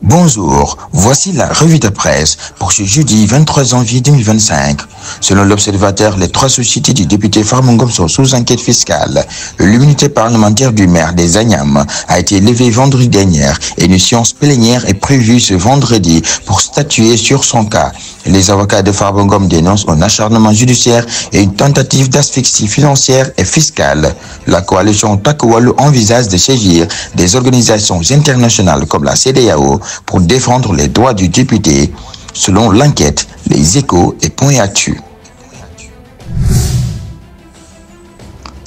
Bonjour, voici la revue de presse pour ce jeudi 23 janvier 2025. Selon l'Observateur, les trois sociétés du député Farba Ngom sont sous enquête fiscale. L'immunité parlementaire du maire des Agnam a été levée vendredi dernier et une séance plénière est prévue ce vendredi pour statuer sur son cas. Les avocats de Farba Ngom dénoncent un acharnement judiciaire et une tentative d'asphyxie financière et fiscale. La coalition Takku Wallu envisage de saisir des organisations internationales comme la CEDEAO pour défendre les droits du député, selon l'enquête, Les Échos et Point Actu.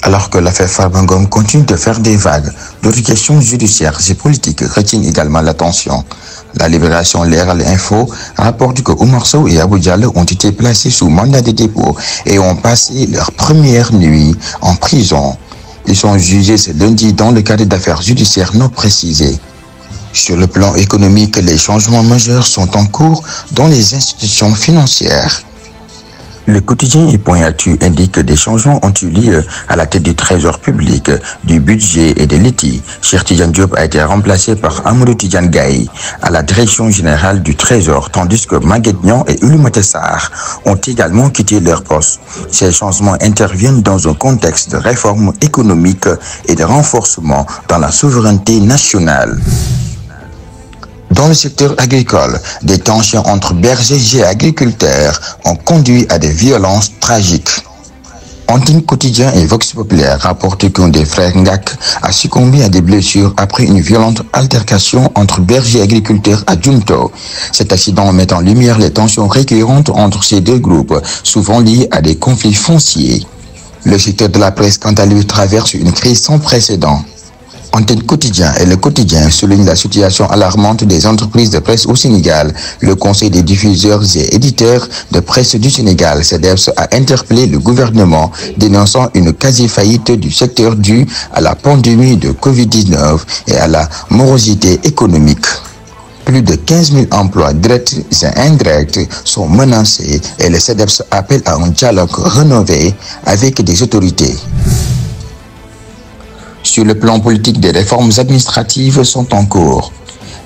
Alors que l'affaire Farba Ngom continue de faire des vagues, d'autres questions judiciaires et politiques retiennent également l'attention. La Libération Leral Info rapporte que Oumar Sow et Abou Diallo ont été placés sous mandat de dépôt et ont passé leur première nuit en prison. Ils sont jugés ce lundi dans le cadre d'affaires judiciaires non précisées. Sur le plan économique, les changements majeurs sont en cours dans les institutions financières. Le quotidien et Point Actu indique que des changements ont eu lieu à la tête du Trésor public, du budget et de l'ITI. Cheikh Tidiane Diop a été remplacé par Amadou Tidiane Gaye à la direction générale du Trésor, tandis que Maguette Niang et Oulimata Sarr ont également quitté leur poste. Ces changements interviennent dans un contexte de réforme économique et de renforcement dans la souveraineté nationale. Dans le secteur agricole, des tensions entre bergers et agriculteurs ont conduit à des violences tragiques. Antenne Quotidien et Vox Populaire rapportent qu'un des frères Ngak a succombé à des blessures après une violente altercation entre bergers et agriculteurs à Djunto. Cet accident met en lumière les tensions récurrentes entre ces deux groupes, souvent liées à des conflits fonciers. Le secteur de la presse, quant à lui, traverse une crise sans précédent. Antenne Quotidien et Le Quotidien soulignent la situation alarmante des entreprises de presse au Sénégal. Le Conseil des diffuseurs et éditeurs de presse du Sénégal, CEDEPS, a interpellé le gouvernement, dénonçant une quasi-faillite du secteur due à la pandémie de Covid-19 et à la morosité économique. Plus de 15 000 emplois directs et indirects sont menacés et le CEDEPS appelle à un dialogue rénové avec des autorités. Sur le plan politique, des réformes administratives sont en cours.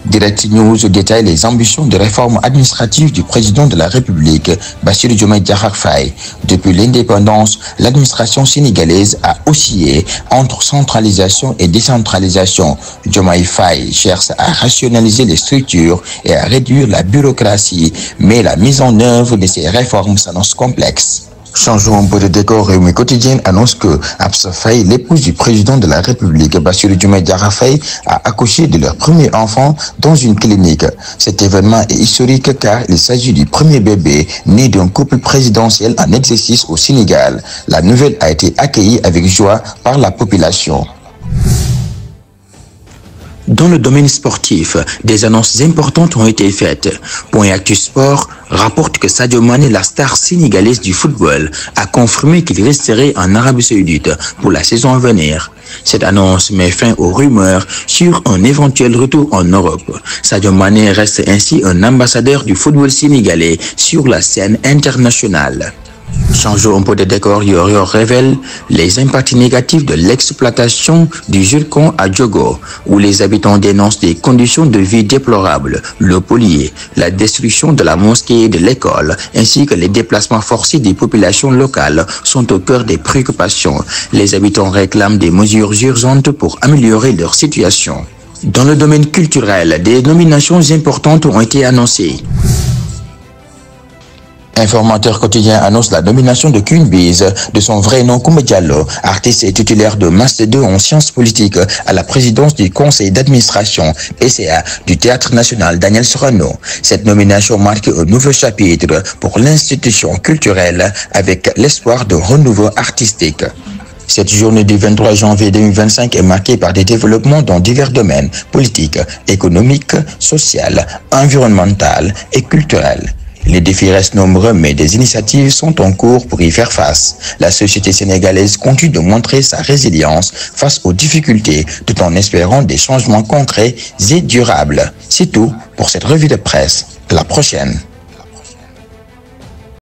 Direct News détaille les ambitions de réforme administrative du président de la République, Bassirou Diomaye Diakhar Faye. Depuis l'indépendance, l'administration sénégalaise a oscillé entre centralisation et décentralisation. Diomaye Faye cherche à rationaliser les structures et à réduire la bureaucratie, mais la mise en œuvre de ces réformes s'annonce complexe. Changeons un peu de décor. Rewmi Quotidien annonce que Absa Faye, l'épouse du président de la République, Bassirou Diomaye Diakhar Faye, a accouché de leur premier enfant dans une clinique. Cet événement est historique car il s'agit du premier bébé né d'un couple présidentiel en exercice au Sénégal. La nouvelle a été accueillie avec joie par la population. Dans le domaine sportif, des annonces importantes ont été faites. Point Actu Sport rapporte que Sadio Mané, la star sénégalaise du football, a confirmé qu'il resterait en Arabie Saoudite pour la saison à venir. Cette annonce met fin aux rumeurs sur un éventuel retour en Europe. Sadio Mané reste ainsi un ambassadeur du football sénégalais sur la scène internationale. Changeons un peu de décor. Yorio révèle les impacts négatifs de l'exploitation du zircon à Diogo, où les habitants dénoncent des conditions de vie déplorables, le pollué, la destruction de la mosquée et de l'école, ainsi que les déplacements forcés des populations locales sont au cœur des préoccupations. Les habitants réclament des mesures urgentes pour améliorer leur situation. Dans le domaine culturel, des nominations importantes ont été annoncées. Informateur Quotidien annonce la nomination de Queen Biz, de son vrai nom Coumba Diallo, artiste et titulaire de Master 2 en sciences politiques, à la présidence du conseil d'administration PCA du Théâtre National Daniel Sorano. Cette nomination marque un nouveau chapitre pour l'institution culturelle avec l'espoir de renouveau artistique. Cette journée du 23 janvier 2025 est marquée par des développements dans divers domaines politiques, économiques, sociaux, environnementaux et culturels. Les défis restent nombreux, mais des initiatives sont en cours pour y faire face. La société sénégalaise continue de montrer sa résilience face aux difficultés, tout en espérant des changements concrets et durables. C'est tout pour cette revue de presse. À la prochaine.